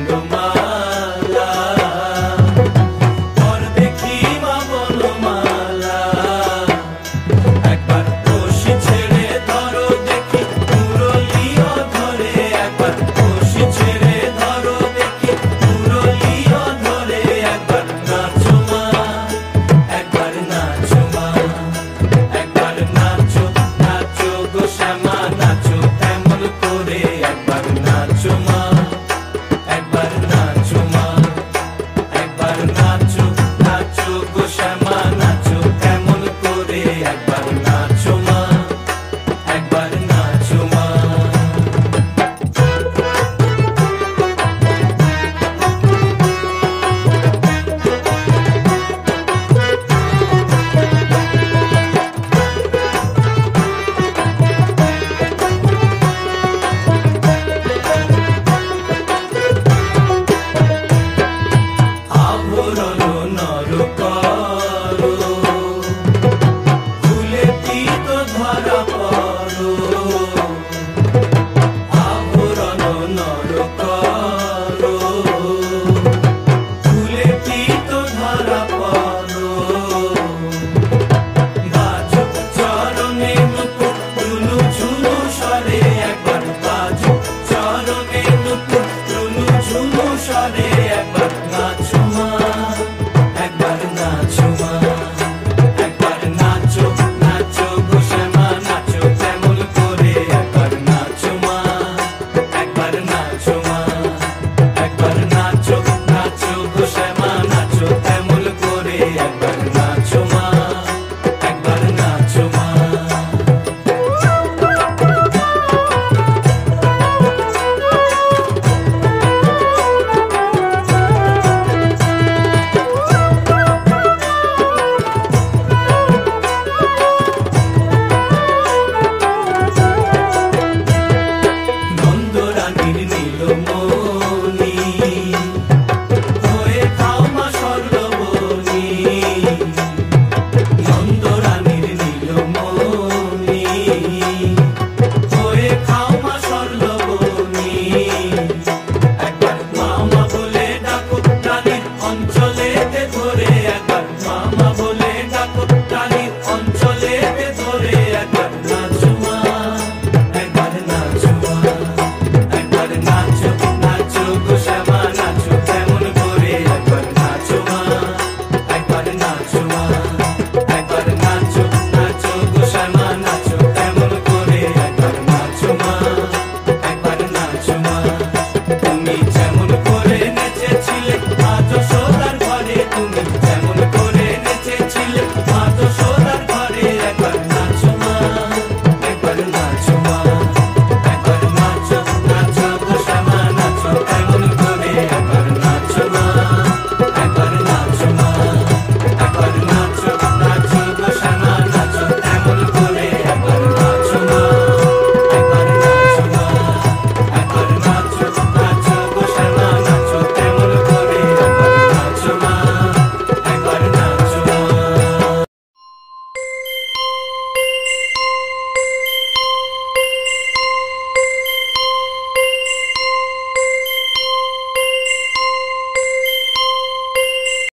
গন্ধমালা পর দেখি মা বনমালা একবার কষি ছেড়ে ধরো দেখি মুরলিও ধরে একবার কষি ছেড়ে ধরো দেখি মুরলিও ধরে একবার নাচো মা একবার নাচো মা একবার নাচো নাচো গো শ্যামা নাচো এমন করে একবার নাচো মা একবার নাচো মা একবার নাচো নাচো গো শ্যামা নাচো এমন করে একবার নাচো মা একবার নাচো মা আভরণ নর করো ফুলে পিত ধরা পড়ো আভরণ নর করো ফুলে পিত ধরা পড়ো বাজো চরণে নুপুর ঝুনু ঝুনু স্বরে একবার বাজো চরণে নুপুর ঝুনু ঝুনু স্বরে